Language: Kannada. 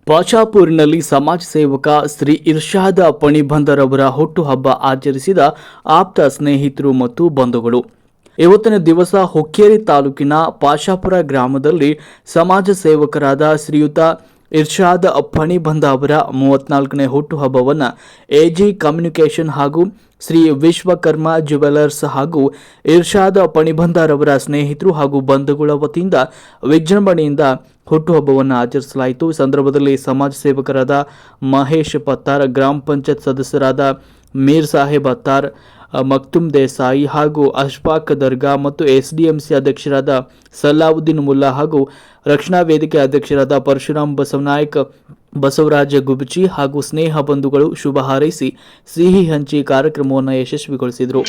ಬಾಚಾಪುರಿನಲ್ಲಿ ಸಮಾಜ ಸೇವಕ ಶ್ರೀ ಇರ್ಷಾದ್ ಪಣಿಬಂದರವರ ಹುಟ್ಟುಹಬ್ಬ ಆಚರಿಸಿದ ಆಪ್ತ ಸ್ನೇಹಿತರು ಮತ್ತು ಬಂಧುಗಳು. ಇವತ್ತಿನ ದಿವಸ ಹುಕ್ಕೇರಿ ತಾಲೂಕಿನ ಪಾಶಾಪುರ ಗ್ರಾಮದಲ್ಲಿ ಸಮಾಜ ಸೇವಕರಾದ ಶ್ರೀಯುತ ಇರ್ಷಾದ್ ಪಣಿಬಂದ ಅವರ 34ನೇ ಹುಟ್ಟುಹಬ್ಬವನ್ನು ಎಜಿ ಕಮ್ಯುನಿಕೇಷನ್ ಹಾಗೂ ಶ್ರೀ ವಿಶ್ವಕರ್ಮ ಜ್ಯುವೆಲರ್ಸ್ ಹಾಗೂ ಇರ್ಷಾದ್ ಪಣಿಬಂದರವರ ಸ್ನೇಹಿತರು ಹಾಗೂ ಬಂಧುಗಳ ವತಿಯಿಂದ ವಿಜೃಂಭಣೆಯಿಂದ ಹುಟ್ಟುಹಬ್ಬವನ್ನು ಆಚರಿಸಲಾಯಿತು. ಈ ಸಂದರ್ಭದಲ್ಲಿ ಸಮಾಜ ಸೇವಕರಾದ ಮಹೇಶ್ ಪತ್ತಾರ್, ಗ್ರಾಮ ಪಂಚಾಯತ್ ಸದಸ್ಯರಾದ ಮೀರ್ ಸಾಹೇಬ್ ಅತ್ತಾರ್, ಮಕ್ತುಮ್ ದೇಸಾಯಿ ಹಾಗೂ ಅಶ್ಫಾಕ್ ದರ್ಗಾ ಮತ್ತು ಎಸ್ಡಿಎಂಸಿ ಅಧ್ಯಕ್ಷರಾದ ಸಲಾವುದ್ದೀನ್ ಮುಲ್ಲಾ ಹಾಗೂ ರಕ್ಷಣಾ ವೇದಿಕೆ ಅಧ್ಯಕ್ಷರಾದ ಪರಶುರಾಮ್ ಬಸವನಾಯಕ್, ಬಸವರಾಜ ಗುಬ್ಚಿ ಹಾಗೂ ಸ್ನೇಹ ಬಂಧುಗಳು ಶುಭ ಹಾರೈಸಿ ಸಿಹಿ ಹಂಚಿ ಕಾರ್ಯಕ್ರಮವನ್ನು ಯಶಸ್ವಿಗೊಳಿಸಿದರು.